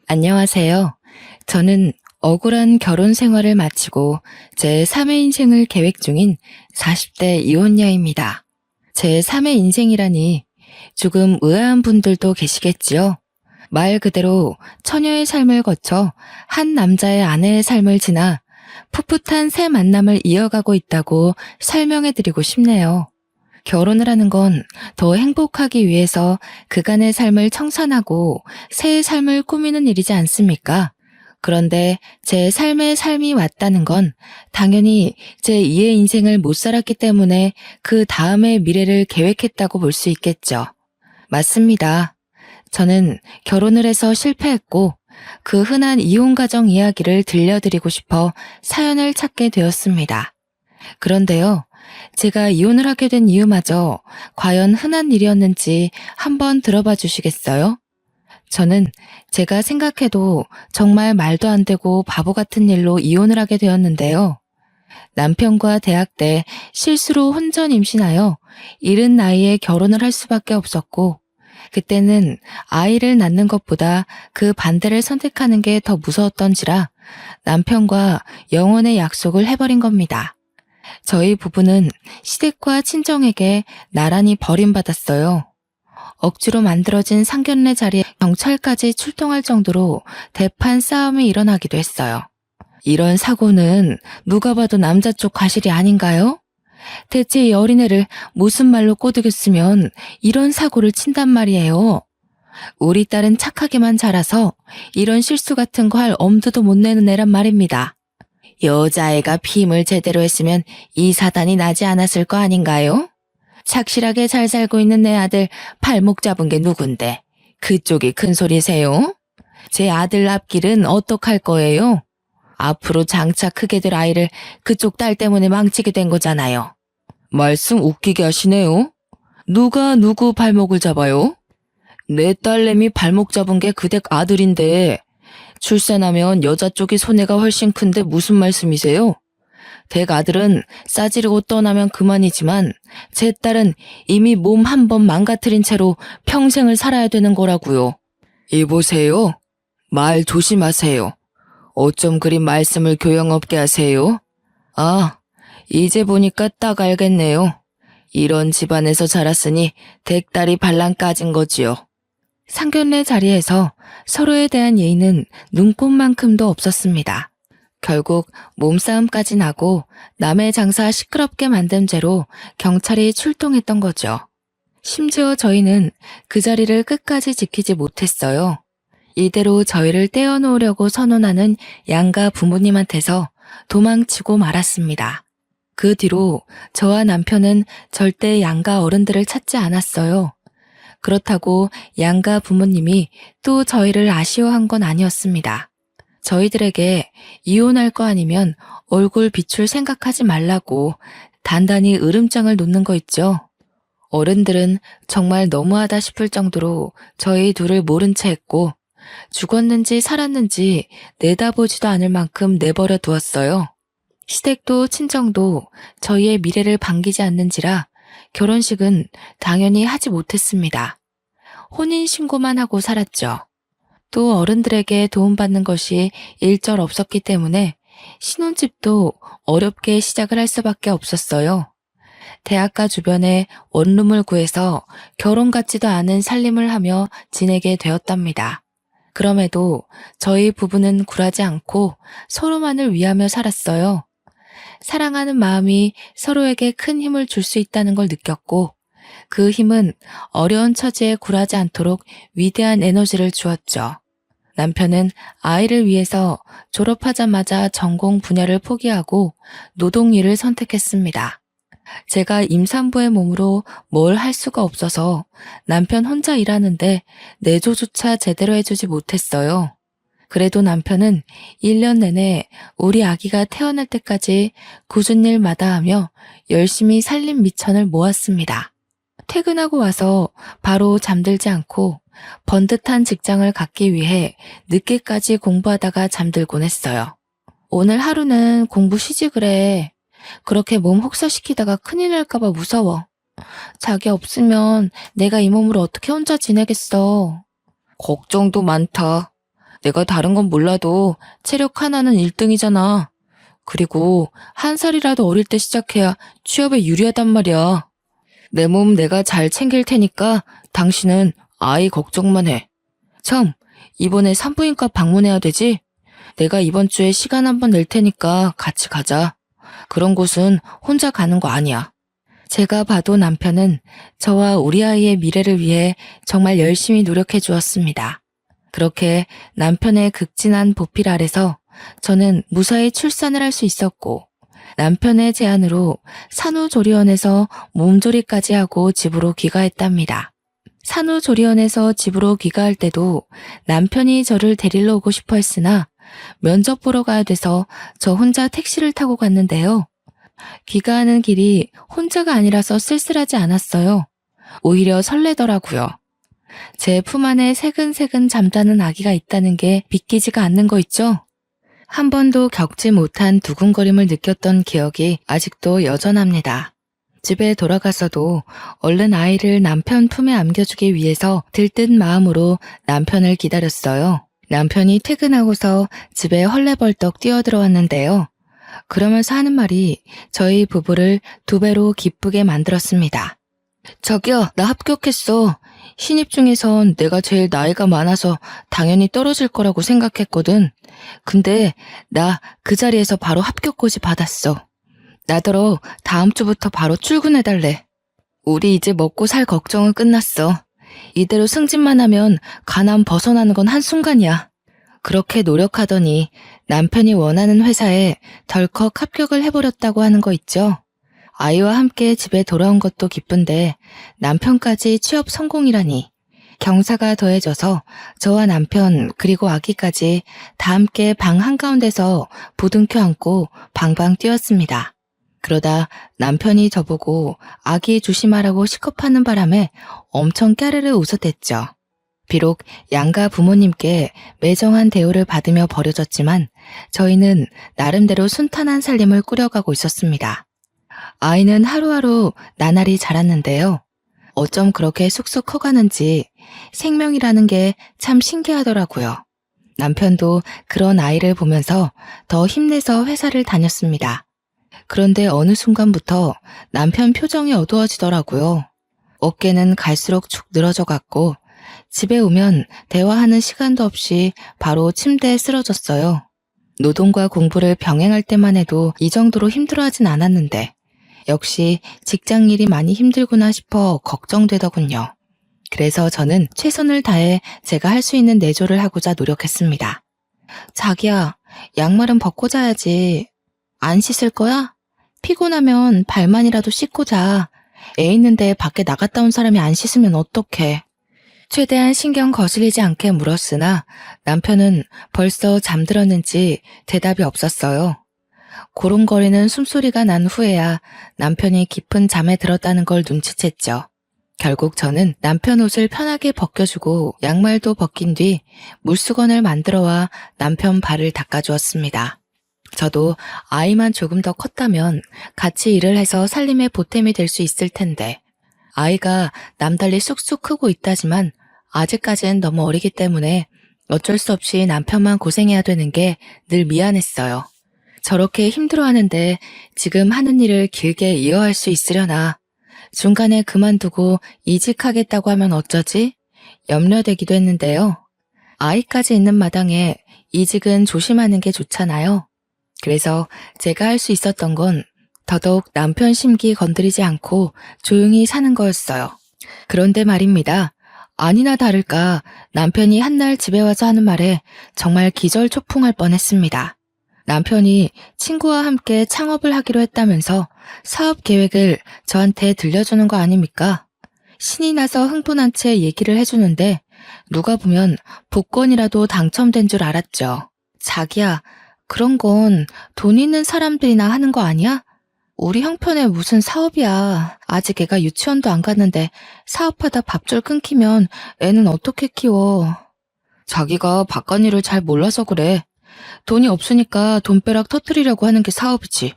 안녕하세요. 저는 억울한 결혼 생활을 마치고 제 3의 인생을 계획 중인 40대 이혼녀입니다. 제 3의 인생이라니 조금 의아한 분들도 계시겠지요. 말 그대로 처녀의 삶을 거쳐 한 남자의 아내의 삶을 지나 풋풋한 새 만남을 이어가고 있다고 설명해드리고 싶네요. 결혼을 하는 건 더 행복하기 위해서 그간의 삶을 청산하고 새의 삶을 꾸미는 일이지 않습니까? 그런데 제 삶의 삶이 왔다는 건 당연히 제 2의 인생을 못 살았기 때문에 그 다음의 미래를 계획했다고 볼 수 있겠죠. 맞습니다. 저는 결혼을 해서 실패했고 그 흔한 이혼 가정 이야기를 들려드리고 싶어 사연을 찾게 되었습니다. 그런데요, 제가 이혼을 하게 된 이유마저 과연 흔한 일이었는지 한번 들어봐 주시겠어요? 저는 제가 생각해도 정말 말도 안 되고 바보 같은 일로 이혼을 하게 되었는데요. 남편과 대학 때 실수로 혼전 임신하여 이른 나이에 결혼을 할 수밖에 없었고, 그때는 아이를 낳는 것보다 그 반대를 선택하는 게 더 무서웠던지라 남편과 영원의 약속을 해버린 겁니다. 저희 부부는 시댁과 친정에게 나란히 버림받았어요. 억지로 만들어진 상견례 자리에 경찰까지 출동할 정도로 대판 싸움이 일어나기도 했어요. 이런 사고는 누가 봐도 남자 쪽 과실이 아닌가요? 대체 이 어린애를 무슨 말로 꼬드겼으면 이런 사고를 친단 말이에요. 우리 딸은 착하게만 자라서 이런 실수 같은 거 할 엄두도 못 내는 애란 말입니다. 여자애가 피임을 제대로 했으면 이 사단이 나지 않았을 거 아닌가요? 착실하게 잘 살고 있는 내 아들 발목 잡은 게 누군데 그쪽이 큰 소리세요? 제 아들 앞길은 어떡할 거예요? 앞으로 장차 크게 될 아이를 그쪽 딸 때문에 망치게 된 거잖아요. 말씀 웃기게 하시네요. 누가 누구 발목을 잡아요? 내 딸내미 발목 잡은 게 그댁 아들인데 출산하면 여자 쪽이 손해가 훨씬 큰데 무슨 말씀이세요? 댁 아들은 싸지르고 떠나면 그만이지만 제 딸은 이미 몸 한 번 망가뜨린 채로 평생을 살아야 되는 거라고요. 이보세요. 말 조심하세요. 어쩜 그리 말씀을 교양없게 하세요? 아, 이제 보니까 딱 알겠네요. 이런 집안에서 자랐으니 댁딸이 발랑 까진 거지요. 상견례 자리에서 서로에 대한 예의는 눈꼽만큼도 없었습니다. 결국 몸싸움까지 나고 남의 장사 시끄럽게 만든 죄로 경찰이 출동했던 거죠. 심지어 저희는 그 자리를 끝까지 지키지 못했어요. 이대로 저희를 떼어놓으려고 선언하는 양가 부모님한테서 도망치고 말았습니다. 그 뒤로 저와 남편은 절대 양가 어른들을 찾지 않았어요. 그렇다고 양가 부모님이 또 저희를 아쉬워한 건 아니었습니다. 저희들에게 이혼할 거 아니면 얼굴 비출 생각하지 말라고 단단히 으름장을 놓는 거 있죠. 어른들은 정말 너무하다 싶을 정도로 저희 둘을 모른 채 했고 죽었는지 살았는지 내다보지도 않을 만큼 내버려 두었어요. 시댁도 친정도 저희의 미래를 반기지 않는지라 결혼식은 당연히 하지 못했습니다. 혼인신고만 하고 살았죠. 또 어른들에게 도움받는 것이 일절 없었기 때문에 신혼집도 어렵게 시작을 할 수밖에 없었어요. 대학가 주변에 원룸을 구해서 결혼 같지도 않은 살림을 하며 지내게 되었답니다. 그럼에도 저희 부부는 굴하지 않고 서로만을 위하며 살았어요. 사랑하는 마음이 서로에게 큰 힘을 줄 수 있다는 걸 느꼈고 그 힘은 어려운 처지에 굴하지 않도록 위대한 에너지를 주었죠. 남편은 아이를 위해서 졸업하자마자 전공 분야를 포기하고 노동일을 선택했습니다. 제가 임산부의 몸으로 뭘 할 수가 없어서 남편 혼자 일하는데 내조조차 제대로 해주지 못했어요. 그래도 남편은 1년 내내 우리 아기가 태어날 때까지 굳은 일 마다하며 열심히 살림 미천을 모았습니다. 퇴근하고 와서 바로 잠들지 않고 번듯한 직장을 갖기 위해 늦게까지 공부하다가 잠들곤 했어요. 오늘 하루는 공부 쉬지 그래. 그렇게 몸 혹사시키다가 큰일 날까봐 무서워. 자기 없으면 내가 이 몸으로 어떻게 혼자 지내겠어. 걱정도 많다. 내가 다른 건 몰라도 체력 하나는 1등이잖아. 그리고 한 살이라도 어릴 때 시작해야 취업에 유리하단 말이야. 내 몸 내가 잘 챙길 테니까 당신은 아이 걱정만 해. 참, 이번에 산부인과 방문해야 되지? 내가 이번 주에 시간 한번 낼 테니까 같이 가자. 그런 곳은 혼자 가는 거 아니야. 제가 봐도 남편은 저와 우리 아이의 미래를 위해 정말 열심히 노력해 주었습니다. 그렇게 남편의 극진한 보필 아래서 저는 무사히 출산을 할 수 있었고, 남편의 제안으로 산후조리원에서 몸조리까지 하고 집으로 귀가했답니다. 산후조리원에서 집으로 귀가할 때도 남편이 저를 데리러 오고 싶어 했으나 면접 보러 가야 돼서 저 혼자 택시를 타고 갔는데요. 귀가하는 길이 혼자가 아니라서 쓸쓸하지 않았어요. 오히려 설레더라고요. 제 품 안에 새근새근 잠자는 아기가 있다는 게 믿기지가 않는 거 있죠? 한 번도 겪지 못한 두근거림을 느꼈던 기억이 아직도 여전합니다. 집에 돌아가서도 얼른 아이를 남편 품에 안겨주기 위해서 들뜬 마음으로 남편을 기다렸어요. 남편이 퇴근하고서 집에 헐레벌떡 뛰어들어왔는데요. 그러면서 하는 말이 저희 부부를 2배로 기쁘게 만들었습니다. 저기요, 나 합격했어. 신입 중에선 내가 제일 나이가 많아서 당연히 떨어질 거라고 생각했거든. 근데 나 그 자리에서 바로 합격고지 받았어. 나더러 다음 주부터 바로 출근해달래. 우리 이제 먹고 살 걱정은 끝났어. 이대로 승진만 하면 가난 벗어나는 건 한순간이야. 그렇게 노력하더니 남편이 원하는 회사에 덜컥 합격을 해버렸다고 하는 거 있죠? 아이와 함께 집에 돌아온 것도 기쁜데 남편까지 취업 성공이라니. 경사가 더해져서 저와 남편 그리고 아기까지 다 함께 방 한가운데서 부둥켜 안고 방방 뛰었습니다. 그러다 남편이 저보고 아기 조심하라고 시겁하는 바람에 엄청 까르르 웃어댔죠. 비록 양가 부모님께 매정한 대우를 받으며 버려졌지만 저희는 나름대로 순탄한 살림을 꾸려가고 있었습니다. 아이는 하루하루 나날이 자랐는데요. 어쩜 그렇게 쑥쑥 커가는지 생명이라는 게 참 신기하더라고요. 남편도 그런 아이를 보면서 더 힘내서 회사를 다녔습니다. 그런데 어느 순간부터 남편 표정이 어두워지더라고요. 어깨는 갈수록 축 늘어져 갔고 집에 오면 대화하는 시간도 없이 바로 침대에 쓰러졌어요. 노동과 공부를 병행할 때만 해도 이 정도로 힘들어하진 않았는데 역시 직장 일이 많이 힘들구나 싶어 걱정되더군요. 그래서 저는 최선을 다해 제가 할 수 있는 내조를 하고자 노력했습니다. 자기야, 양말은 벗고 자야지. 안 씻을 거야? 피곤하면 발만이라도 씻고 자. 애 있는데 밖에 나갔다 온 사람이 안 씻으면 어떡해. 최대한 신경 거슬리지 않게 물었으나 남편은 벌써 잠들었는지 대답이 없었어요. 고름거리는 숨소리가 난 후에야 남편이 깊은 잠에 들었다는 걸 눈치챘죠. 결국 저는 남편 옷을 편하게 벗겨주고 양말도 벗긴 뒤 물수건을 만들어와 남편 발을 닦아주었습니다. 저도 아이만 조금 더 컸다면 같이 일을 해서 살림에 보탬이 될 수 있을 텐데 아이가 남달리 쑥쑥 크고 있다지만 아직까진 너무 어리기 때문에 어쩔 수 없이 남편만 고생해야 되는 게 늘 미안했어요. 저렇게 힘들어하는데 지금 하는 일을 길게 이어할 수 있으려나. 중간에 그만두고 이직하겠다고 하면 어쩌지? 염려되기도 했는데요. 아이까지 있는 마당에 이직은 조심하는 게 좋잖아요. 그래서 제가 할 수 있었던 건 더더욱 남편 심기 건드리지 않고 조용히 사는 거였어요. 그런데 말입니다. 아니나 다를까 남편이 한날 집에 와서 하는 말에 정말 기절초풍할 뻔했습니다. 남편이 친구와 함께 창업을 하기로 했다면서 사업 계획을 저한테 들려주는 거 아닙니까? 신이 나서 흥분한 채 얘기를 해주는데 누가 보면 복권이라도 당첨된 줄 알았죠. 자기야, 그런 건 돈 있는 사람들이나 하는 거 아니야? 우리 형편에 무슨 사업이야. 아직 애가 유치원도 안 갔는데 사업하다 밥줄 끊기면 애는 어떻게 키워. 자기가 바깥일을 잘 몰라서 그래. 돈이 없으니까 돈벼락 터뜨리려고 하는 게 사업이지.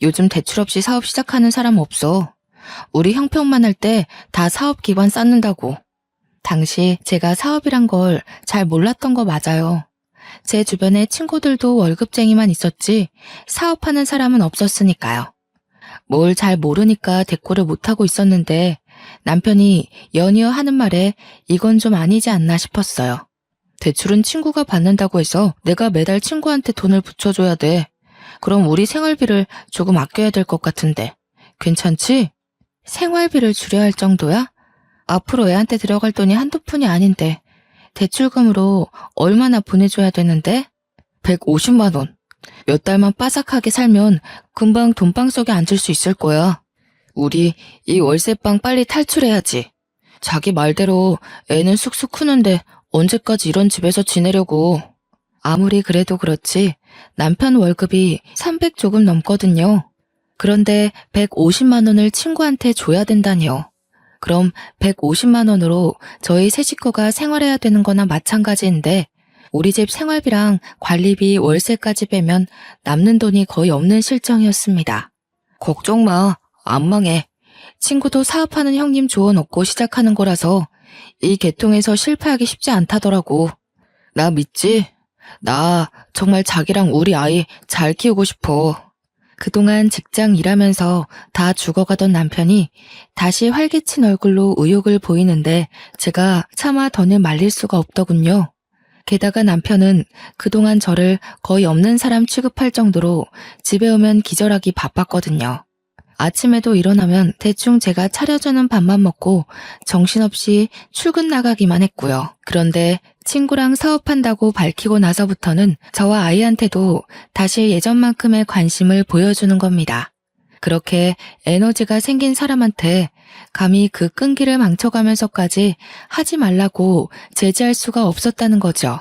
요즘 대출 없이 사업 시작하는 사람 없어. 우리 형편만 할 때 다 사업 기반 쌓는다고. 당시 제가 사업이란 걸 잘 몰랐던 거 맞아요. 제 주변에 친구들도 월급쟁이만 있었지 사업하는 사람은 없었으니까요. 뭘 잘 모르니까 대꾸를 못하고 있었는데 남편이 연이어 하는 말에 이건 좀 아니지 않나 싶었어요. 대출은 친구가 받는다고 해서 내가 매달 친구한테 돈을 붙여줘야 돼. 그럼 우리 생활비를 조금 아껴야 될 것 같은데. 괜찮지? 생활비를 줄여야 할 정도야? 앞으로 애한테 들어갈 돈이 한두 푼이 아닌데 대출금으로 얼마나 보내줘야 되는데? 150만 원. 몇 달만 빠삭하게 살면 금방 돈방 속에 앉을 수 있을 거야. 우리 이 월세방 빨리 탈출해야지. 자기 말대로 애는 쑥쑥 크는데 언제까지 이런 집에서 지내려고. 아무리 그래도 그렇지 남편 월급이 300 조금 넘거든요. 그런데 150만 원을 친구한테 줘야 된다니요. 그럼 150만 원으로 저희 세 식구가 생활해야 되는 거나 마찬가지인데 우리 집 생활비랑 관리비 월세까지 빼면 남는 돈이 거의 없는 실정이었습니다. 걱정 마. 안 망해. 친구도 사업하는 형님 조언 얻고 시작하는 거라서 이 계통에서 실패하기 쉽지 않다더라고. 나 믿지? 나 정말 자기랑 우리 아이 잘 키우고 싶어. 그동안 직장 일하면서 다 죽어가던 남편이 다시 활기친 얼굴로 의욕을 보이는데 제가 차마 더는 말릴 수가 없더군요. 게다가 남편은 그동안 저를 거의 없는 사람 취급할 정도로 집에 오면 기절하기 바빴거든요. 아침에도 일어나면 대충 제가 차려주는 밥만 먹고 정신없이 출근 나가기만 했고요. 그런데 친구랑 사업한다고 밝히고 나서부터는 저와 아이한테도 다시 예전만큼의 관심을 보여주는 겁니다. 그렇게 에너지가 생긴 사람한테 감히 그 끈기를 망쳐가면서까지 하지 말라고 제지할 수가 없었다는 거죠.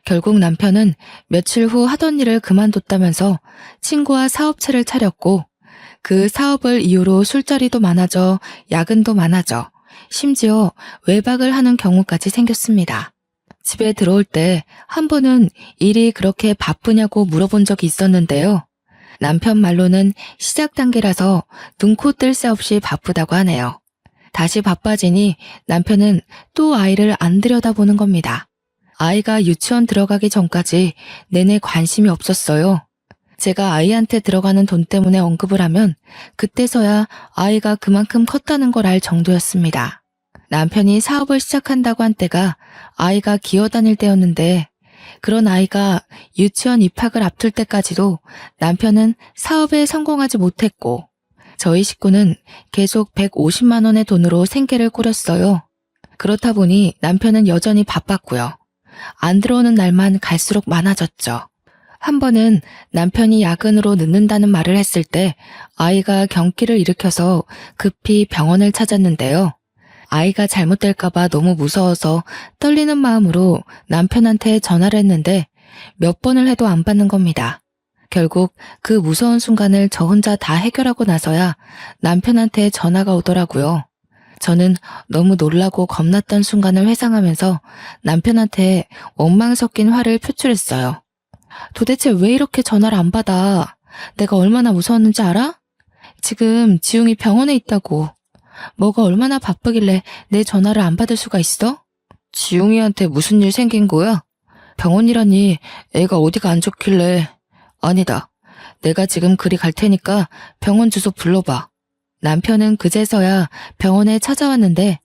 결국 남편은 며칠 후 하던 일을 그만뒀다면서 친구와 사업체를 차렸고 그 사업을 이유로 술자리도 많아져 야근도 많아져 심지어 외박을 하는 경우까지 생겼습니다. 집에 들어올 때 한 번은 일이 그렇게 바쁘냐고 물어본 적이 있었는데요. 남편 말로는 시작 단계라서 눈코 뜰 새 없이 바쁘다고 하네요. 다시 바빠지니 남편은 또 아이를 안 들여다보는 겁니다. 아이가 유치원 들어가기 전까지 내내 관심이 없었어요. 제가 아이한테 들어가는 돈 때문에 언급을 하면 그때서야 아이가 그만큼 컸다는 걸 알 정도였습니다. 남편이 사업을 시작한다고 한 때가 아이가 기어다닐 때였는데 그런 아이가 유치원 입학을 앞둘 때까지도 남편은 사업에 성공하지 못했고 저희 식구는 계속 150만 원의 돈으로 생계를 꾸렸어요. 그렇다 보니 남편은 여전히 바빴고요. 안 들어오는 날만 갈수록 많아졌죠. 한 번은 남편이 야근으로 늦는다는 말을 했을 때 아이가 경기를 일으켜서 급히 병원을 찾았는데요. 아이가 잘못될까봐 너무 무서워서 떨리는 마음으로 남편한테 전화를 했는데 몇 번을 해도 안 받는 겁니다. 결국 그 무서운 순간을 저 혼자 다 해결하고 나서야 남편한테 전화가 오더라고요. 저는 너무 놀라고 겁났던 순간을 회상하면서 남편한테 원망 섞인 화를 표출했어요. 도대체 왜 이렇게 전화를 안 받아? 내가 얼마나 무서웠는지 알아? 지금 지웅이 병원에 있다고. 뭐가 얼마나 바쁘길래 내 전화를 안 받을 수가 있어? 지웅이한테 무슨 일 생긴 거야? 병원이라니 애가 어디가 안 좋길래. 아니다. 내가 지금 그리 갈 테니까 병원 주소 불러봐. 남편은 그제서야 병원에 찾아왔는데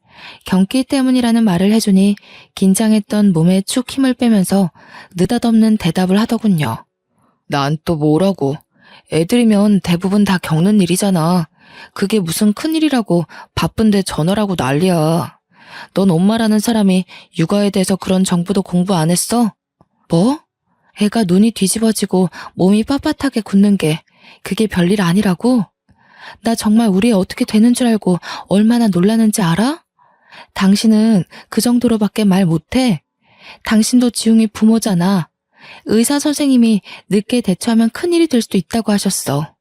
경기 때문이라는 말을 해주니 긴장했던 몸에 축 힘을 빼면서 느닷없는 대답을 하더군요. 난 또 뭐라고. 애들이면 대부분 다 겪는 일이잖아. 그게 무슨 큰일이라고 바쁜데 전화라고 난리야. 넌 엄마라는 사람이 육아에 대해서 그런 정보도 공부 안 했어? 뭐? 애가 눈이 뒤집어지고 몸이 빳빳하게 굳는 게 그게 별일 아니라고? 나 정말 우리 애 어떻게 되는 줄 알고 얼마나 놀라는지 알아? 당신은 그 정도로밖에 말 못해. 당신도 지웅이 부모잖아. 의사 선생님이 늦게 대처하면 큰일이 될 수도 있다고 하셨어.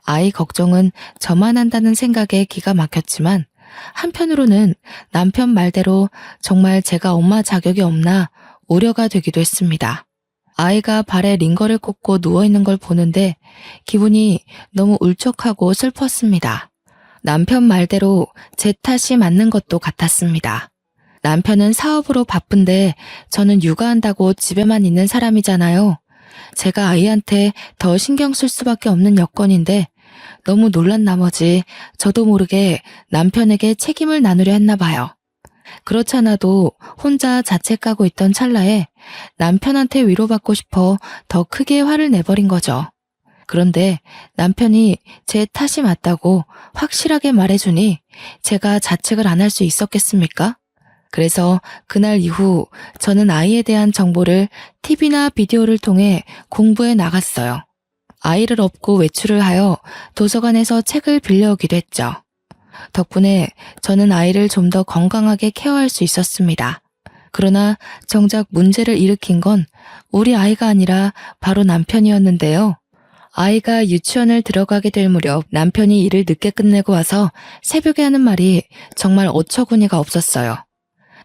아이 걱정은 저만 한다는 생각에 기가 막혔지만 한편으로는 남편 말대로 정말 제가 엄마 자격이 없나 우려가 되기도 했습니다. 아이가 발에 링거를 꽂고 누워있는 걸 보는데 기분이 너무 울적하고 슬펐습니다. 남편 말대로 제 탓이 맞는 것도 같았습니다. 남편은 사업으로 바쁜데 저는 육아한다고 집에만 있는 사람이잖아요. 제가 아이한테 더 신경 쓸 수밖에 없는 여건인데 너무 놀란 나머지 저도 모르게 남편에게 책임을 나누려 했나 봐요. 그렇지 않아도 혼자 자책하고 있던 찰나에 남편한테 위로받고 싶어 더 크게 화를 내버린 거죠. 그런데 남편이 제 탓이 맞다고 확실하게 말해주니 제가 자책을 안 할 수 있었겠습니까? 그래서 그날 이후 저는 아이에 대한 정보를 TV나 비디오를 통해 공부해 나갔어요. 아이를 업고 외출을 하여 도서관에서 책을 빌려오기도 했죠. 덕분에 저는 아이를 좀 더 건강하게 케어할 수 있었습니다. 그러나 정작 문제를 일으킨 건 우리 아이가 아니라 바로 남편이었는데요. 아이가 유치원을 들어가게 될 무렵 남편이 일을 늦게 끝내고 와서 새벽에 하는 말이 정말 어처구니가 없었어요.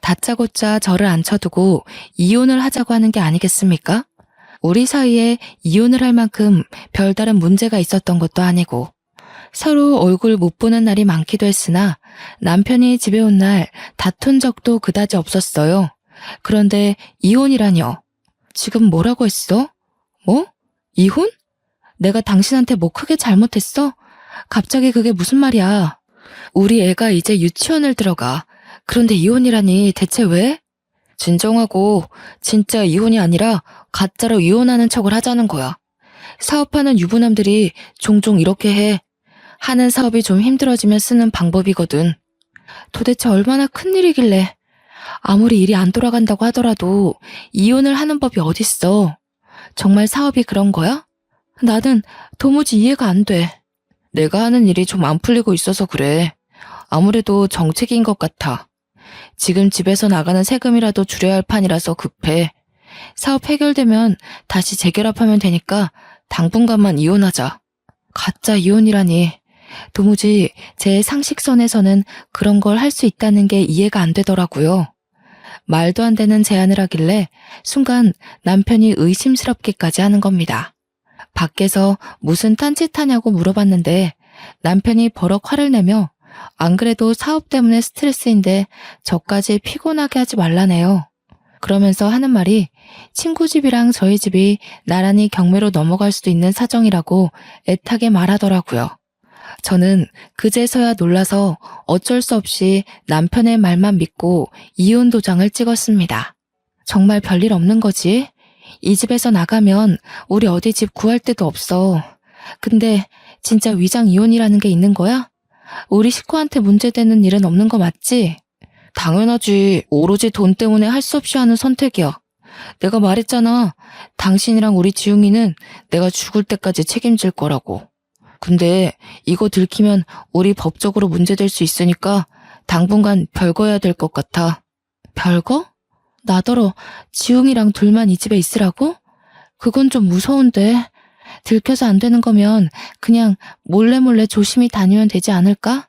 다짜고짜 저를 앉혀두고 이혼을 하자고 하는 게 아니겠습니까? 우리 사이에 이혼을 할 만큼 별다른 문제가 있었던 것도 아니고 서로 얼굴 못 보는 날이 많기도 했으나 남편이 집에 온 날 다툰 적도 그다지 없었어요. 그런데 이혼이라뇨. 지금 뭐라고 했어? 뭐? 이혼? 내가 당신한테 뭐 크게 잘못했어? 갑자기 그게 무슨 말이야? 우리 애가 이제 유치원을 들어가. 그런데 이혼이라니 대체 왜? 진정하고 진짜 이혼이 아니라 가짜로 이혼하는 척을 하자는 거야. 사업하는 유부남들이 종종 이렇게 해. 하는 사업이 좀 힘들어지면 쓰는 방법이거든. 도대체 얼마나 큰일이길래 아무리 일이 안 돌아간다고 하더라도 이혼을 하는 법이 어딨어. 정말 사업이 그런 거야? 나는 도무지 이해가 안 돼. 내가 하는 일이 좀 안 풀리고 있어서 그래. 아무래도 정책인 것 같아. 지금 집에서 나가는 세금이라도 줄여야 할 판이라서 급해. 사업 해결되면 다시 재결합하면 되니까 당분간만 이혼하자. 가짜 이혼이라니. 도무지 제 상식선에서는 그런 걸 할 수 있다는 게 이해가 안 되더라고요. 말도 안 되는 제안을 하길래 순간 남편이 의심스럽게까지 하는 겁니다. 밖에서 무슨 딴짓하냐고 물어봤는데 남편이 버럭 화를 내며 안 그래도 사업 때문에 스트레스인데 저까지 피곤하게 하지 말라네요. 그러면서 하는 말이 친구 집이랑 저희 집이 나란히 경매로 넘어갈 수도 있는 사정이라고 애타게 말하더라고요. 저는 그제서야 놀라서 어쩔 수 없이 남편의 말만 믿고 이혼 도장을 찍었습니다. 정말 별일 없는 거지? 이 집에서 나가면 우리 어디 집 구할 데도 없어. 근데 진짜 위장 이혼이라는 게 있는 거야? 우리 식구한테 문제되는 일은 없는 거 맞지? 당연하지. 오로지 돈 때문에 할 수 없이 하는 선택이야. 내가 말했잖아. 당신이랑 우리 지웅이는 내가 죽을 때까지 책임질 거라고. 근데 이거 들키면 우리 법적으로 문제될 수 있으니까 당분간 별거해야 될 것 같아. 별거? 나더러 지웅이랑 둘만 이 집에 있으라고? 그건 좀 무서운데. 들켜서 안 되는 거면 그냥 몰래 조심히 다니면 되지 않을까?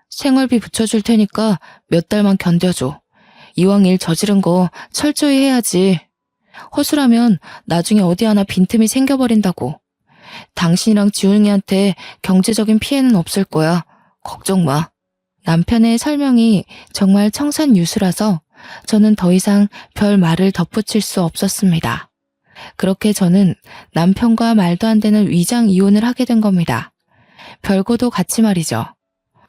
생활비 붙여줄 테니까 몇 달만 견뎌줘. 이왕 일 저지른 거 철저히 해야지. 허술하면 나중에 어디 하나 빈틈이 생겨버린다고. 당신이랑 지훈이한테 경제적인 피해는 없을 거야. 걱정 마. 남편의 설명이 정말 청산유수라서 저는 더 이상 별 말을 덧붙일 수 없었습니다. 그렇게 저는 남편과 말도 안 되는 위장 이혼을 하게 된 겁니다. 별거도 같이 말이죠.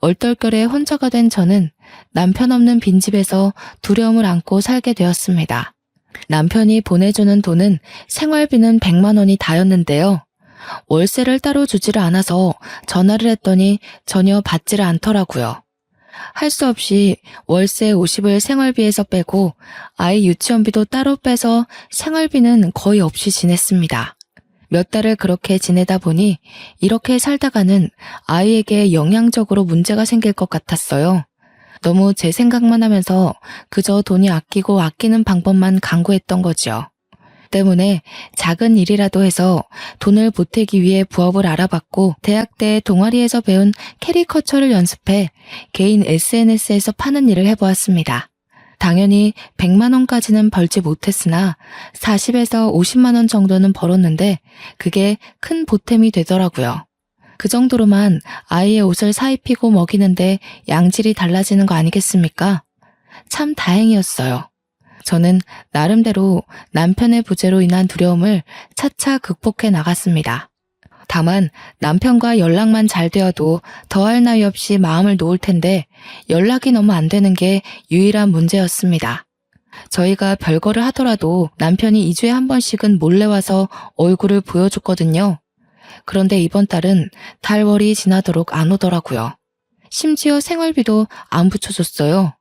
얼떨결에 혼자가 된 저는 남편 없는 빈집에서 두려움을 안고 살게 되었습니다. 남편이 보내주는 돈은 생활비는 100만 원이 다였는데요. 월세를 따로 주지를 않아서 전화를 했더니 전혀 받지를 않더라고요. 할 수 없이 월세 50을 생활비에서 빼고 아이 유치원비도 따로 빼서 생활비는 거의 없이 지냈습니다. 몇 달을 그렇게 지내다 보니 이렇게 살다가는 아이에게 영양적으로 문제가 생길 것 같았어요. 너무 제 생각만 하면서 그저 돈이 아끼고 아끼는 방법만 강구했던 거죠. 때문에 작은 일이라도 해서 돈을 보태기 위해 부업을 알아봤고 대학 때 동아리에서 배운 캐리커처를 연습해 개인 SNS에서 파는 일을 해보았습니다. 당연히 100만 원까지는 벌지 못했으나 40에서 50만 원 정도는 벌었는데 그게 큰 보탬이 되더라고요. 그 정도로만 아이의 옷을 사입히고 먹이는데 양질이 달라지는 거 아니겠습니까? 참 다행이었어요. 저는 나름대로 남편의 부재로 인한 두려움을 차차 극복해 나갔습니다. 다만 남편과 연락만 잘 되어도 더할 나위 없이 마음을 놓을 텐데 연락이 너무 안 되는 게 유일한 문제였습니다. 저희가 별거를 하더라도 남편이 2주에 한 번씩은 몰래 와서 얼굴을 보여줬거든요. 그런데 이번 달은 달월이 지나도록 안 오더라고요. 심지어 생활비도 안 붙여줬어요.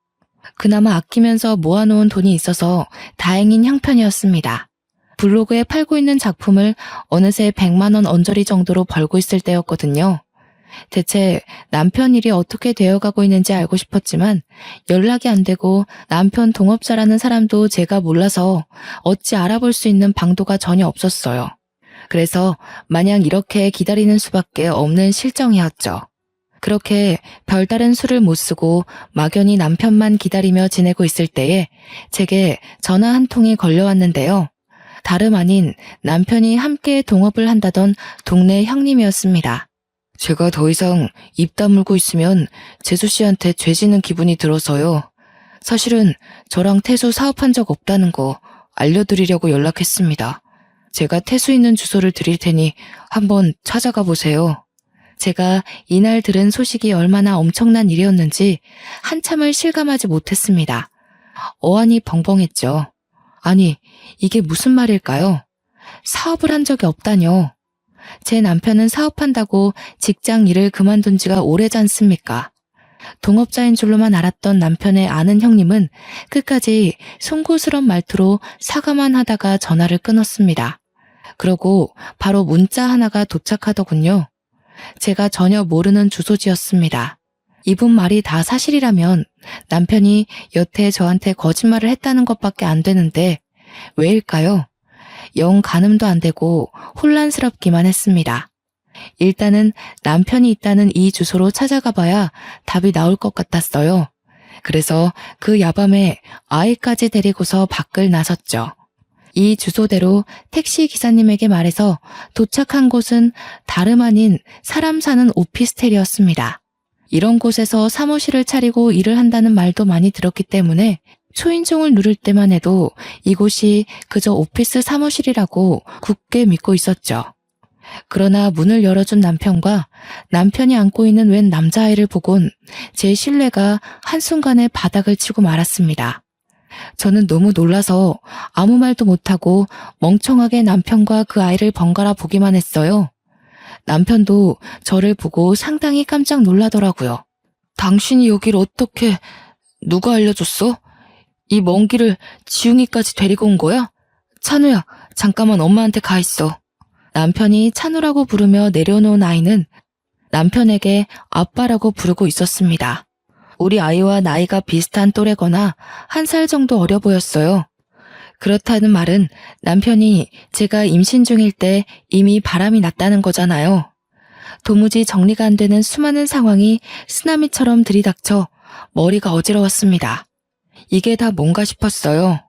그나마 아끼면서 모아놓은 돈이 있어서 다행인 형편이었습니다. 블로그에 팔고 있는 작품을 어느새 100만 원 언저리 정도로 벌고 있을 때였거든요. 대체 남편 일이 어떻게 되어가고 있는지 알고 싶었지만 연락이 안 되고 남편 동업자라는 사람도 제가 몰라서 어찌 알아볼 수 있는 방도가 전혀 없었어요. 그래서 마냥 이렇게 기다리는 수밖에 없는 실정이었죠. 그렇게 별다른 수를 못 쓰고 막연히 남편만 기다리며 지내고 있을 때에 제게 전화 한 통이 걸려왔는데요. 다름 아닌 남편이 함께 동업을 한다던 동네 형님이었습니다. 제가 더 이상 입 다물고 있으면 재수 씨한테 죄지는 기분이 들어서요. 사실은 저랑 태수 사업한 적 없다는 거 알려드리려고 연락했습니다. 제가 태수 있는 주소를 드릴 테니 한번 찾아가 보세요. 제가 이날 들은 소식이 얼마나 엄청난 일이었는지 한참을 실감하지 못했습니다. 어안이 벙벙했죠. 아니, 이게 무슨 말일까요? 사업을 한 적이 없다뇨. 제 남편은 사업한다고 직장 일을 그만둔 지가 오래지 않습니까? 동업자인 줄로만 알았던 남편의 아는 형님은 끝까지 송구스런 말투로 사과만 하다가 전화를 끊었습니다. 그러고 바로 문자 하나가 도착하더군요. 제가 전혀 모르는 주소지였습니다. 이분 말이 다 사실이라면 남편이 여태 저한테 거짓말을 했다는 것밖에 안 되는데 왜일까요? 영 가늠도 안 되고 혼란스럽기만 했습니다. 일단은 남편이 있다는 이 주소로 찾아가 봐야 답이 나올 것 같았어요. 그래서 그 야밤에 아이까지 데리고서 밖을 나섰죠. 이 주소대로 택시 기사님에게 말해서 도착한 곳은 다름 아닌 사람 사는 오피스텔이었습니다. 이런 곳에서 사무실을 차리고 일을 한다는 말도 많이 들었기 때문에 초인종을 누를 때만 해도 이곳이 그저 오피스 사무실이라고 굳게 믿고 있었죠. 그러나 문을 열어준 남편과 남편이 안고 있는 웬 남자아이를 보곤 제 신뢰가 한순간에 바닥을 치고 말았습니다. 저는 너무 놀라서 아무 말도 못하고 멍청하게 남편과 그 아이를 번갈아 보기만 했어요. 남편도 저를 보고 상당히 깜짝 놀라더라고요. 당신이 여길 어떻게... 누가 알려줬어? 이 먼 길을 지웅이까지 데리고 온 거야? 찬우야, 잠깐만 엄마한테 가 있어. 남편이 찬우라고 부르며 내려놓은 아이는 남편에게 아빠라고 부르고 있었습니다. 우리 아이와 나이가 비슷한 또래거나 1살 정도 어려 보였어요. 그렇다는 말은 남편이 제가 임신 중일 때 이미 바람이 났다는 거잖아요. 도무지 정리가 안 되는 수많은 상황이 쓰나미처럼 들이닥쳐 머리가 어지러웠습니다. 이게 다 뭔가 싶었어요.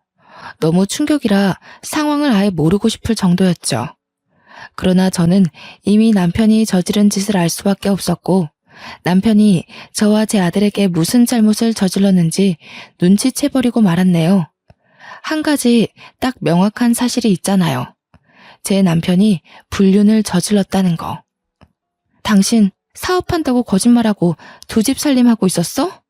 너무 충격이라 상황을 아예 모르고 싶을 정도였죠. 그러나 저는 이미 남편이 저지른 짓을 알 수밖에 없었고 남편이 저와 제 아들에게 무슨 잘못을 저질렀는지 눈치채버리고 말았네요. 한 가지 딱 명확한 사실이 있잖아요. 제 남편이 불륜을 저질렀다는 거. 당신 사업한다고 거짓말하고 두 집 살림하고 있었어?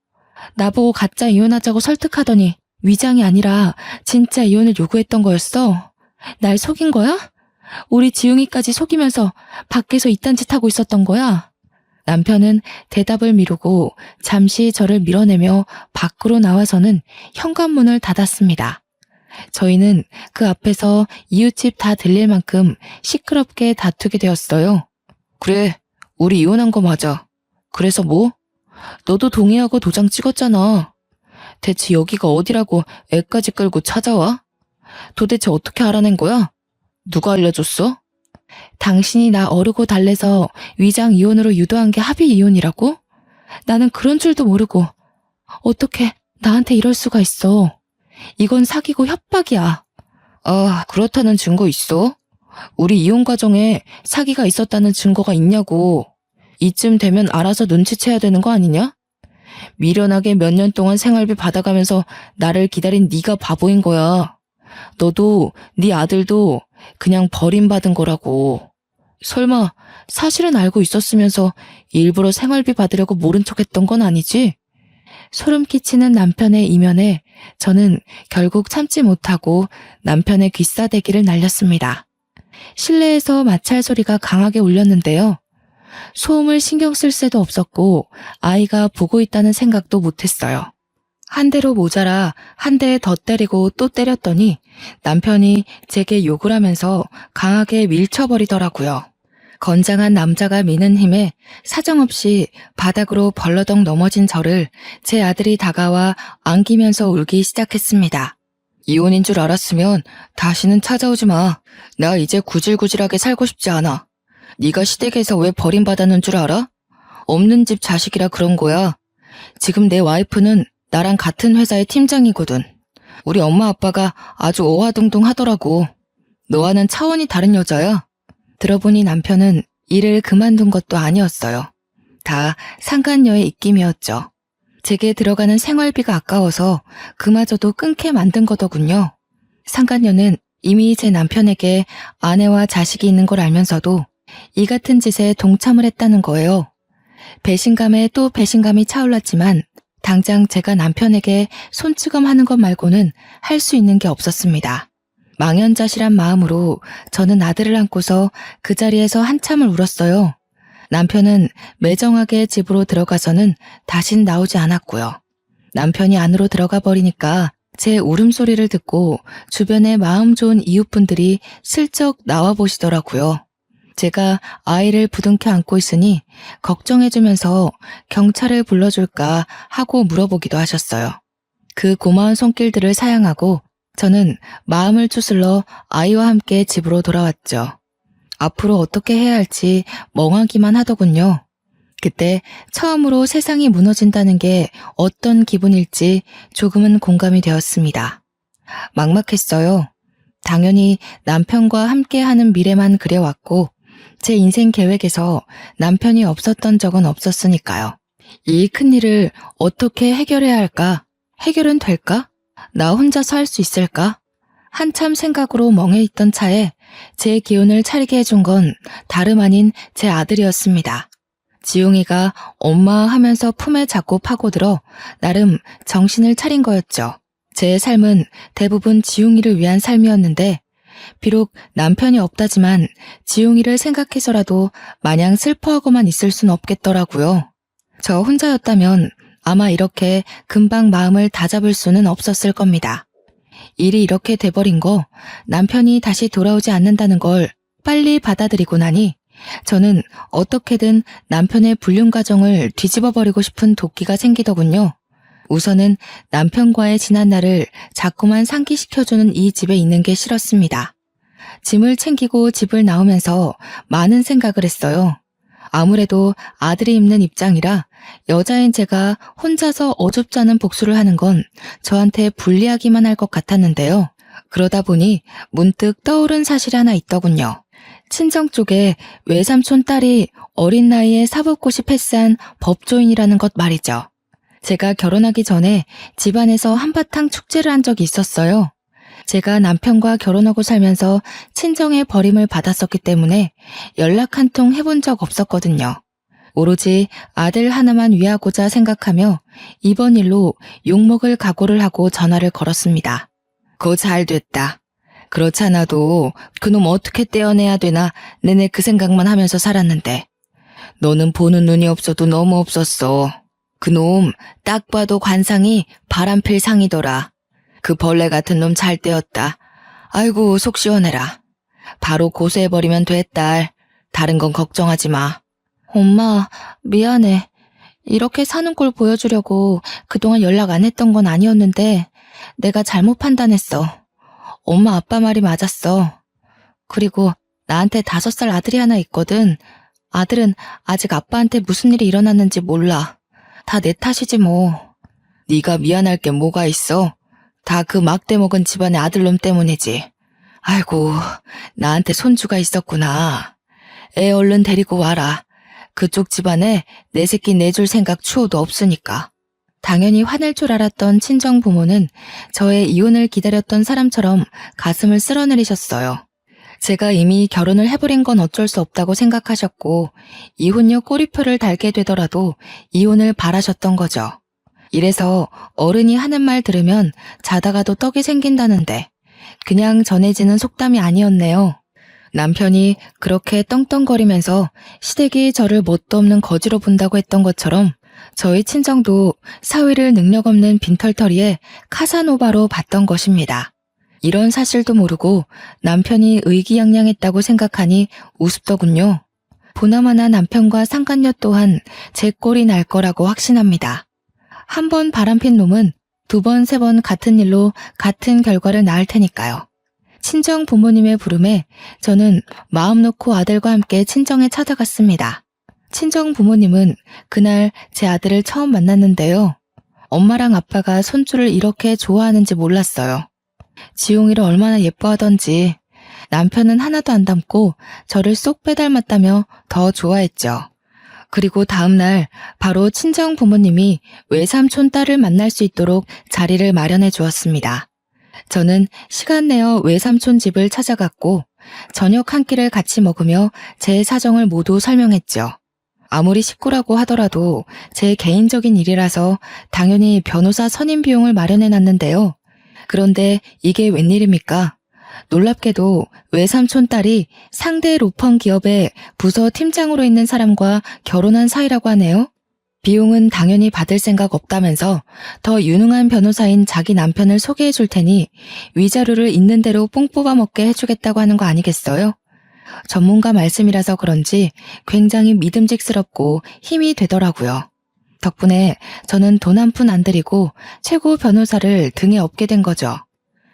나보고 가짜 이혼하자고 설득하더니 위장이 아니라 진짜 이혼을 요구했던 거였어? 날 속인 거야? 우리 지웅이까지 속이면서 밖에서 이딴 짓 하고 있었던 거야? 남편은 대답을 미루고 잠시 저를 밀어내며 밖으로 나와서는 현관문을 닫았습니다. 저희는 그 앞에서 이웃집 다 들릴 만큼 시끄럽게 다투게 되었어요. 그래, 우리 이혼한 거 맞아. 그래서 뭐? 너도 동의하고 도장 찍었잖아. 대체 여기가 어디라고 애까지 끌고 찾아와? 도대체 어떻게 알아낸 거야? 누가 알려줬어? 당신이 나 어르고 달래서 위장 이혼으로 유도한 게 합의 이혼이라고? 나는 그런 줄도 모르고 어떻게 나한테 이럴 수가 있어. 이건 사기고 협박이야. 아, 그렇다는 증거 있어? 우리 이혼 과정에 사기가 있었다는 증거가 있냐고. 이쯤 되면 알아서 눈치채야 되는 거 아니냐? 미련하게 몇 년 동안 생활비 받아가면서 나를 기다린 네가 바보인 거야. 너도 네 아들도 그냥 버림받은 거라고. 설마 사실은 알고 있었으면서 일부러 생활비 받으려고 모른 척했던 건 아니지? 소름 끼치는 남편의 이면에 저는 결국 참지 못하고 남편의 귀싸대기를 날렸습니다. 실내에서 마찰 소리가 강하게 울렸는데요. 소음을 신경 쓸 새도 없었고 아이가 보고 있다는 생각도 못했어요. 한 대로 모자라 한 대 더 때리고 또 때렸더니 남편이 제게 욕을 하면서 강하게 밀쳐버리더라고요. 건장한 남자가 미는 힘에 사정없이 바닥으로 벌러덩 넘어진 저를 제 아들이 다가와 안기면서 울기 시작했습니다. 이혼인 줄 알았으면 다시는 찾아오지 마. 나 이제 구질구질하게 살고 싶지 않아. 네가 시댁에서 왜 버림받았는 줄 알아? 없는 집 자식이라 그런 거야. 지금 내 와이프는 나랑 같은 회사의 팀장이거든. 우리 엄마 아빠가 아주 오화동동하더라고. 너와는 차원이 다른 여자야. 들어보니 남편은 일을 그만둔 것도 아니었어요. 다 상간녀의 입김이었죠. 제게 들어가는 생활비가 아까워서 그마저도 끊게 만든 거더군요. 상간녀는 이미 제 남편에게 아내와 자식이 있는 걸 알면서도 이 같은 짓에 동참을 했다는 거예요. 배신감에 또 배신감이 차올랐지만 당장 제가 남편에게 손찌검하는 것 말고는 할 수 있는 게 없었습니다. 망연자실한 마음으로 저는 아들을 안고서 그 자리에서 한참을 울었어요. 남편은 매정하게 집으로 들어가서는 다신 나오지 않았고요. 남편이 안으로 들어가 버리니까 제 울음소리를 듣고 주변에 마음 좋은 이웃분들이 슬쩍 나와 보시더라고요. 제가 아이를 부둥켜 안고 있으니 걱정해주면서 경찰을 불러줄까 하고 물어보기도 하셨어요. 그 고마운 손길들을 사양하고 저는 마음을 추슬러 아이와 함께 집으로 돌아왔죠. 앞으로 어떻게 해야 할지 멍하기만 하더군요. 그때 처음으로 세상이 무너진다는 게 어떤 기분일지 조금은 공감이 되었습니다. 막막했어요. 당연히 남편과 함께하는 미래만 그려왔고 제 인생 계획에서 남편이 없었던 적은 없었으니까요. 이 큰일을 어떻게 해결해야 할까? 해결은 될까? 나 혼자서 할 수 있을까? 한참 생각으로 멍해 있던 차에 제 기운을 차리게 해준 건 다름 아닌 제 아들이었습니다. 지용이가 엄마 하면서 품에 잡고 파고들어 나름 정신을 차린 거였죠. 제 삶은 대부분 지용이를 위한 삶이었는데 비록 남편이 없다지만 지용이를 생각해서라도 마냥 슬퍼하고만 있을 순 없겠더라고요. 저 혼자였다면 아마 이렇게 금방 마음을 다잡을 수는 없었을 겁니다. 일이 이렇게 돼버린 거, 남편이 다시 돌아오지 않는다는 걸 빨리 받아들이고 나니 저는 어떻게든 남편의 불륜 가정을 뒤집어버리고 싶은 도끼가 생기더군요. 우선은 남편과의 지난 날을 자꾸만 상기시켜주는 이 집에 있는 게 싫었습니다. 짐을 챙기고 집을 나오면서 많은 생각을 했어요. 아무래도 아들이 입는 입장이라 여자인 제가 혼자서 어줍지 않은 복수를 하는 건 저한테 불리하기만 할 것 같았는데요. 그러다 보니 문득 떠오른 사실이 하나 있더군요. 친정 쪽에 외삼촌 딸이 어린 나이에 사법고시 패스한 법조인이라는 것 말이죠. 제가 결혼하기 전에 집안에서 한바탕 축제를 한 적이 있었어요. 제가 남편과 결혼하고 살면서 친정의 버림을 받았었기 때문에 연락 한 통 해본 적 없었거든요. 오로지 아들 하나만 위하고자 생각하며 이번 일로 욕먹을 각오를 하고 전화를 걸었습니다. 그거 잘 됐다. 그렇잖아도 그놈 어떻게 떼어내야 되나 내내 그 생각만 하면서 살았는데 너는 보는 눈이 없어도 너무 없었어. 그놈 딱 봐도 관상이 바람필 상이더라. 그 벌레 같은 놈 잘 떼었다. 아이고 속 시원해라. 바로 고소해버리면 돼 딸. 다른 건 걱정하지 마. 엄마 미안해. 이렇게 사는 꼴 보여주려고 그동안 연락 안 했던 건 아니었는데 내가 잘못 판단했어. 엄마 아빠 말이 맞았어. 그리고 나한테 5살 아들이 하나 있거든. 아들은 아직 아빠한테 무슨 일이 일어났는지 몰라. 다 내 탓이지 뭐. 네가 미안할 게 뭐가 있어. 다 그 막대 먹은 집안의 아들놈 때문이지. 아이고 나한테 손주가 있었구나. 애 얼른 데리고 와라. 그쪽 집안에 내 새끼 내줄 생각 추호도 없으니까. 당연히 화낼 줄 알았던 친정 부모는 저의 이혼을 기다렸던 사람처럼 가슴을 쓸어내리셨어요. 제가 이미 결혼을 해버린 건 어쩔 수 없다고 생각하셨고 이혼녀 꼬리표를 달게 되더라도 이혼을 바라셨던 거죠. 이래서 어른이 하는 말 들으면 자다가도 떡이 생긴다는데 그냥 전해지는 속담이 아니었네요. 남편이 그렇게 떵떵거리면서 시댁이 저를 뭣도 없는 거지로 본다고 했던 것처럼 저희 친정도 사위를 능력 없는 빈털터리에 카사노바로 봤던 것입니다. 이런 사실도 모르고 남편이 의기양양했다고 생각하니 우습더군요. 보나마나 남편과 상간녀 또한 제 꼴이 날 거라고 확신합니다. 한 번 바람핀 놈은 두 번, 세 번 같은 일로 같은 결과를 낳을 테니까요. 친정 부모님의 부름에 저는 마음 놓고 아들과 함께 친정에 찾아갔습니다. 친정 부모님은 그날 제 아들을 처음 만났는데요. 엄마랑 아빠가 손주를 이렇게 좋아하는지 몰랐어요. 지용이를 얼마나 예뻐하던지 남편은 하나도 안 닮고 저를 쏙 빼닮았다며 더 좋아했죠. 그리고 다음날 바로 친정 부모님이 외삼촌 딸을 만날 수 있도록 자리를 마련해 주었습니다. 저는 시간 내어 외삼촌 집을 찾아갔고 저녁 한 끼를 같이 먹으며 제 사정을 모두 설명했죠. 아무리 식구라고 하더라도 제 개인적인 일이라서 당연히 변호사 선임 비용을 마련해 놨는데요. 그런데 이게 웬일입니까? 놀랍게도 외삼촌 딸이 상대 로펌 기업의 부서 팀장으로 있는 사람과 결혼한 사이라고 하네요. 비용은 당연히 받을 생각 없다면서 더 유능한 변호사인 자기 남편을 소개해 줄 테니 위자료를 있는 대로 뽕 뽑아 먹게 해주겠다고 하는 거 아니겠어요? 전문가 말씀이라서 그런지 굉장히 믿음직스럽고 힘이 되더라고요. 덕분에 저는 돈 한 푼 안 들이고 최고 변호사를 등에 업게 된 거죠.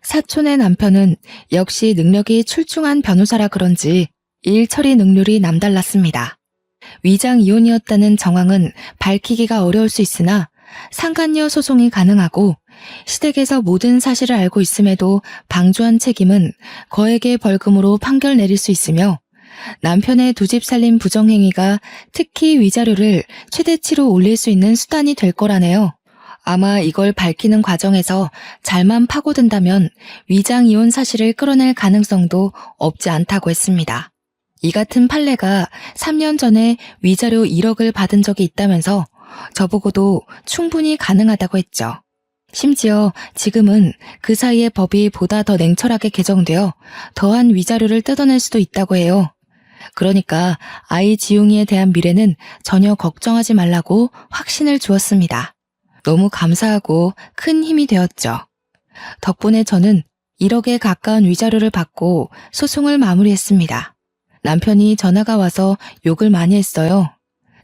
사촌의 남편은 역시 능력이 출중한 변호사라 그런지 일 처리 능률이 남달랐습니다. 위장 이혼이었다는 정황은 밝히기가 어려울 수 있으나 상간녀 소송이 가능하고 시댁에서 모든 사실을 알고 있음에도 방조한 책임은 거액의 벌금으로 판결 내릴 수 있으며 남편의 두 집 살림 부정행위가 특히 위자료를 최대치로 올릴 수 있는 수단이 될 거라네요. 아마 이걸 밝히는 과정에서 잘만 파고든다면 위장 이혼 사실을 끌어낼 가능성도 없지 않다고 했습니다. 이 같은 판례가 3년 전에 위자료 1억을 받은 적이 있다면서 저보고도 충분히 가능하다고 했죠. 심지어 지금은 그 사이에 법이 보다 더 냉철하게 개정되어 더한 위자료를 뜯어낼 수도 있다고 해요. 그러니까 아이 지용이에 대한 미래는 전혀 걱정하지 말라고 확신을 주었습니다. 너무 감사하고 큰 힘이 되었죠. 덕분에 저는 1억에 가까운 위자료를 받고 소송을 마무리했습니다. 남편이 전화가 와서 욕을 많이 했어요.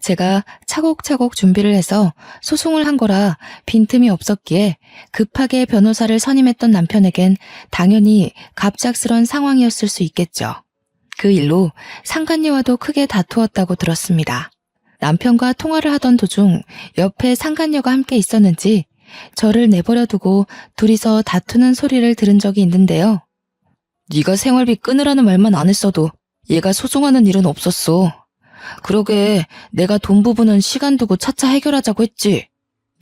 제가 차곡차곡 준비를 해서 소송을 한 거라 빈틈이 없었기에 급하게 변호사를 선임했던 남편에겐 당연히 갑작스런 상황이었을 수 있겠죠. 그 일로 상간녀와도 크게 다투었다고 들었습니다. 남편과 통화를 하던 도중 옆에 상간녀가 함께 있었는지 저를 내버려 두고 둘이서 다투는 소리를 들은 적이 있는데요. 네가 생활비 끊으라는 말만 안 했어도 얘가 소송하는 일은 없었어. 그러게 내가 돈 부분은 시간 두고 차차 해결하자고 했지.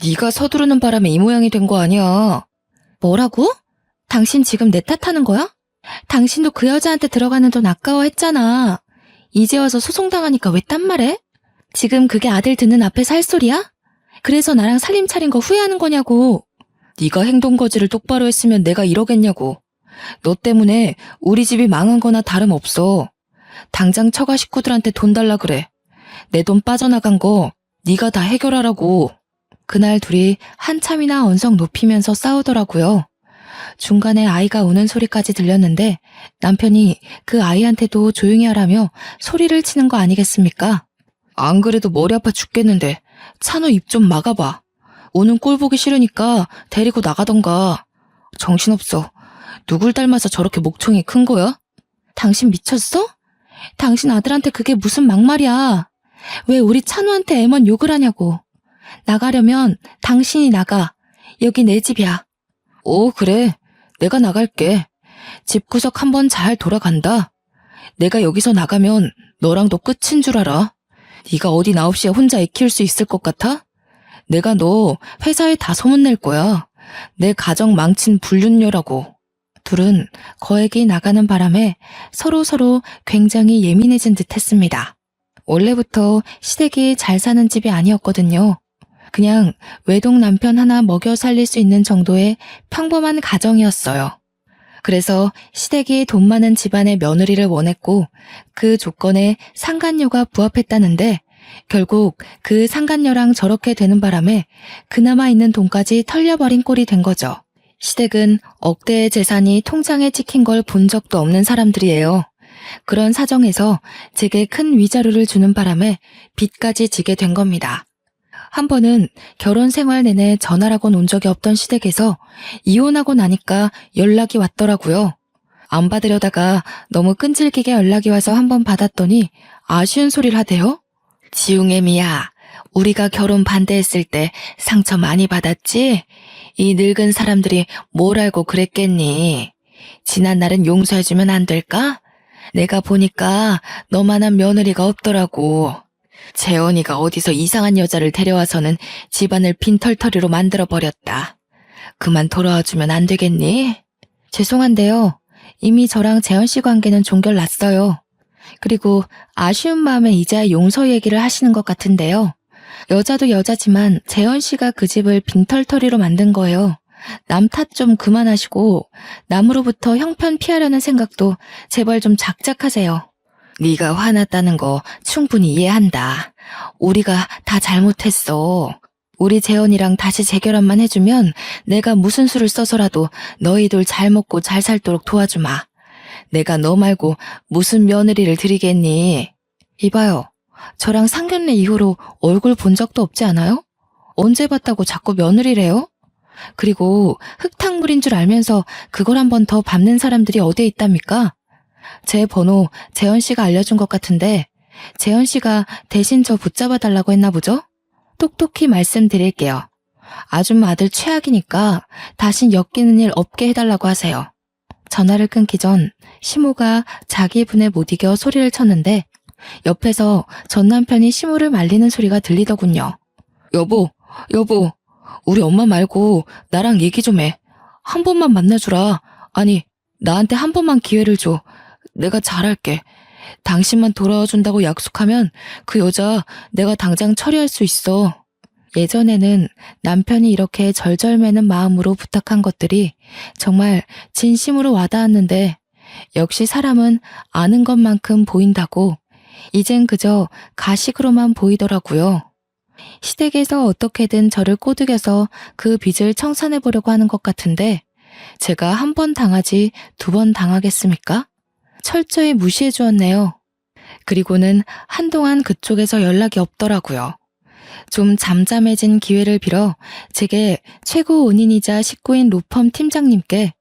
네가 서두르는 바람에 이 모양이 된 거 아니야. 뭐라고? 당신 지금 내 탓하는 거야? 당신도 그 여자한테 들어가는 돈 아까워했잖아. 이제 와서 소송당하니까 왜 딴 말해? 지금 그게 아들 듣는 앞에서 할 소리야? 그래서 나랑 살림 차린 거 후회하는 거냐고. 네가 행동 거지를 똑바로 했으면 내가 이러겠냐고. 너 때문에 우리 집이 망한 거나 다름없어. 당장 처가 식구들한테 돈 달라 그래. 내 돈 빠져나간 거 네가 다 해결하라고. 그날 둘이 한참이나 언성 높이면서 싸우더라고요. 중간에 아이가 우는 소리까지 들렸는데 남편이 그 아이한테도 조용히 하라며 소리를 치는 거 아니겠습니까? 안 그래도 머리 아파 죽겠는데 찬우 입 좀 막아봐. 우는 꼴 보기 싫으니까 데리고 나가던가. 정신없어. 누굴 닮아서 저렇게 목청이 큰 거야? 당신 미쳤어? 당신 아들한테 그게 무슨 막말이야. 왜 우리 찬우한테 애먼 욕을 하냐고. 나가려면 당신이 나가. 여기 내 집이야. 오, 그래. 내가 나갈게. 집구석 한번 잘 돌아간다. 내가 여기서 나가면 너랑도 끝인 줄 알아. 네가 어디 나 없이 혼자 애 키울 수 있을 것 같아? 내가 너 회사에 다 소문낼 거야. 내 가정 망친 불륜녀라고. 둘은 거액이 나가는 바람에 서로 굉장히 예민해진 듯 했습니다. 원래부터 시댁이 잘 사는 집이 아니었거든요. 그냥 외동 남편 하나 먹여 살릴 수 있는 정도의 평범한 가정이었어요. 그래서 시댁이 돈 많은 집안의 며느리를 원했고 그 조건에 상간녀가 부합했다는데 결국 그 상간녀랑 저렇게 되는 바람에 그나마 있는 돈까지 털려버린 꼴이 된 거죠. 시댁은 억대의 재산이 통장에 찍힌 걸 본 적도 없는 사람들이에요. 그런 사정에서 제게 큰 위자료를 주는 바람에 빚까지 지게 된 겁니다. 한 번은 결혼 생활 내내 전화라고 논 적이 없던 시댁에서 이혼하고 나니까 연락이 왔더라고요. 안 받으려다가 너무 끈질기게 연락이 와서 한 번 받았더니 아쉬운 소리를 하대요. 지웅애미야, 우리가 결혼 반대했을 때 상처 많이 받았지? 이 늙은 사람들이 뭘 알고 그랬겠니? 지난 날은 용서해주면 안 될까? 내가 보니까 너만한 며느리가 없더라고. 재원이가 어디서 이상한 여자를 데려와서는 집안을 빈털터리로 만들어버렸다. 그만 돌아와주면 안 되겠니? 죄송한데요. 이미 저랑 재원씨 관계는 종결났어요. 그리고 아쉬운 마음에 이제야 용서 얘기를 하시는 것 같은데요. 여자도 여자지만 재원씨가 그 집을 빈털터리로 만든 거예요. 남 탓 좀 그만하시고 남으로부터 형편 피하려는 생각도 제발 좀 작작하세요. 네가 화났다는 거 충분히 이해한다. 우리가 다 잘못했어. 우리 재원이랑 다시 재결합만 해주면 내가 무슨 수를 써서라도 너희들 잘 먹고 잘 살도록 도와주마. 내가 너 말고 무슨 며느리를 드리겠니? 이봐요. 저랑 상견례 이후로 얼굴 본 적도 없지 않아요? 언제 봤다고 자꾸 며느리래요? 그리고 흙탕물인 줄 알면서 그걸 한 번 더 밟는 사람들이 어디에 있답니까? 제 번호 재현씨가 알려준 것 같은데 재현씨가 대신 저 붙잡아 달라고 했나 보죠? 똑똑히 말씀드릴게요. 아줌마 아들 최악이니까 다신 엮이는 일 없게 해달라고 하세요. 전화를 끊기 전 시모가 자기 분에 못 이겨 소리를 쳤는데 옆에서 전 남편이 시모를 말리는 소리가 들리더군요. 여보, 우리 엄마 말고 나랑 얘기 좀 해. 한 번만 만나주라. 아니, 나한테 한 번만 기회를 줘. 내가 잘할게. 당신만 돌아와준다고 약속하면 그 여자 내가 당장 처리할 수 있어. 예전에는 남편이 이렇게 절절매는 마음으로 부탁한 것들이 정말 진심으로 와닿았는데 역시 사람은 아는 것만큼 보인다고 이젠 그저 가식으로만 보이더라고요. 시댁에서 어떻게든 저를 꼬드겨서 그 빚을 청산해보려고 하는 것 같은데 제가 한 번 당하지 두 번 당하겠습니까? 철저히 무시해 주었네요. 그리고는 한동안 그쪽에서 연락이 없더라고요. 좀 잠잠해진 기회를 빌어 제게 최고 은인이자 식구인 로펌 팀장님께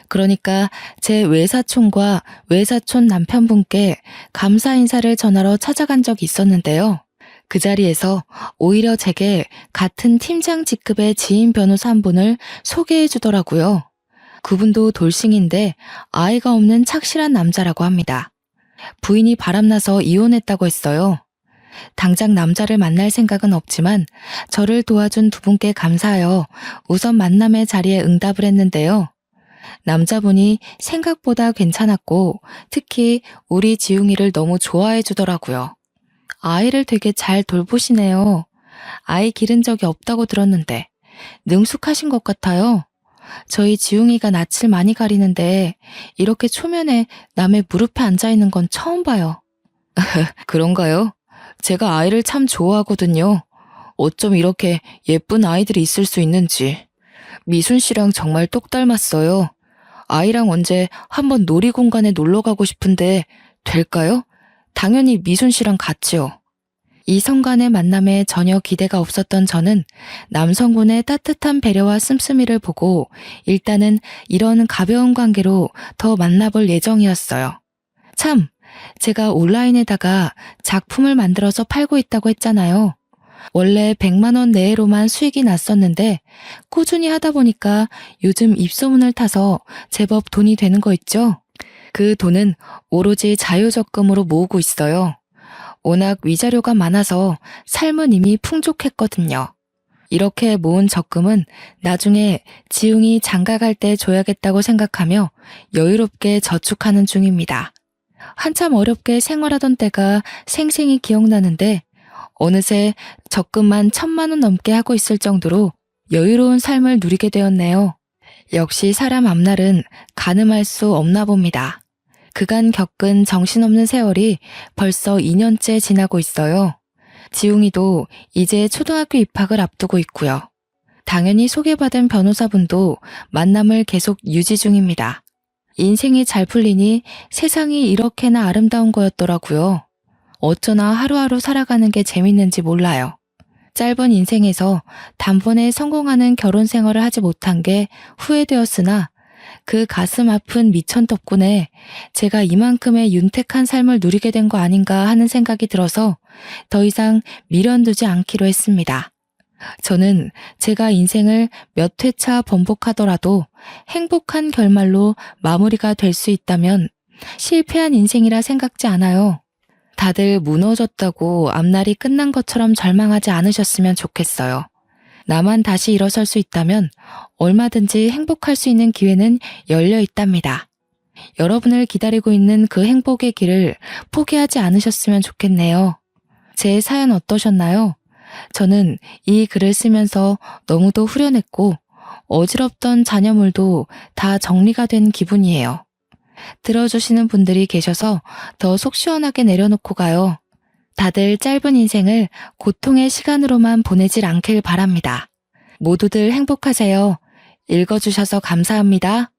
그러니까 제 외사촌과 외사촌 남편분께 감사 인사를 전하러 찾아간 적이 있었는데요. 그 자리에서 오히려 제게 같은 팀장 직급의 지인 변호사 한 분을 소개해 주더라고요. 그분도 돌싱인데 아이가 없는 착실한 남자라고 합니다. 부인이 바람나서 이혼했다고 했어요. 당장 남자를 만날 생각은 없지만 저를 도와준 두 분께 감사하여 우선 만남의 자리에 응답을 했는데요. 남자분이 생각보다 괜찮았고 특히 우리 지웅이를 너무 좋아해 주더라고요. 아이를 되게 잘 돌보시네요. 아이 기른 적이 없다고 들었는데 능숙하신 것 같아요. 저희 지웅이가 낯을 많이 가리는데 이렇게 초면에 남의 무릎에 앉아있는 건 처음 봐요. 그런가요? 제가 아이를 참 좋아하거든요. 어쩜 이렇게 예쁜 아이들이 있을 수 있는지. 미순 씨랑 정말 똑 닮았어요. 아이랑 언제 한번 놀이공간에 놀러 가고 싶은데 될까요? 당연히 미순 씨랑 같지요. 이성 간의 만남에 전혀 기대가 없었던 저는 남성분의 따뜻한 배려와 씀씀이를 보고 일단은 이런 가벼운 관계로 더 만나볼 예정이었어요. 참, 제가 온라인에다가 작품을 만들어서 팔고 있다고 했잖아요. 원래 100만 원 내외로만 수익이 났었는데 꾸준히 하다 보니까 요즘 입소문을 타서 제법 돈이 되는 거 있죠? 그 돈은 오로지 자유적금으로 모으고 있어요. 워낙 위자료가 많아서 삶은 이미 풍족했거든요. 이렇게 모은 적금은 나중에 지웅이 장가갈 때 줘야겠다고 생각하며 여유롭게 저축하는 중입니다. 한참 어렵게 생활하던 때가 생생히 기억나는데 어느새 적금만 1,000만 원 넘게 하고 있을 정도로 여유로운 삶을 누리게 되었네요. 역시 사람 앞날은 가늠할 수 없나 봅니다. 그간 겪은 정신없는 세월이 벌써 2년째 지나고 있어요. 지웅이도 이제 초등학교 입학을 앞두고 있고요. 당연히 소개받은 변호사분도 만남을 계속 유지 중입니다. 인생이 잘 풀리니 세상이 이렇게나 아름다운 거였더라고요. 어쩌나 하루하루 살아가는 게 재밌는지 몰라요. 짧은 인생에서 단번에 성공하는 결혼 생활을 하지 못한 게 후회되었으나 그 가슴 아픈 미천 덕분에 제가 이만큼의 윤택한 삶을 누리게 된 거 아닌가 하는 생각이 들어서 더 이상 미련두지 않기로 했습니다. 저는 제가 인생을 몇 회차 번복하더라도 행복한 결말로 마무리가 될 수 있다면 실패한 인생이라 생각지 않아요. 다들 무너졌다고 앞날이 끝난 것처럼 절망하지 않으셨으면 좋겠어요. 나만 다시 일어설 수 있다면 얼마든지 행복할 수 있는 기회는 열려 있답니다. 여러분을 기다리고 있는 그 행복의 길을 포기하지 않으셨으면 좋겠네요. 제 사연 어떠셨나요? 저는 이 글을 쓰면서 너무도 후련했고 어지럽던 잔여물도 다 정리가 된 기분이에요. 들어주시는 분들이 계셔서 더 속 시원하게 내려놓고 가요. 다들 짧은 인생을 고통의 시간으로만 보내질 않길 바랍니다. 모두들 행복하세요. 읽어주셔서 감사합니다.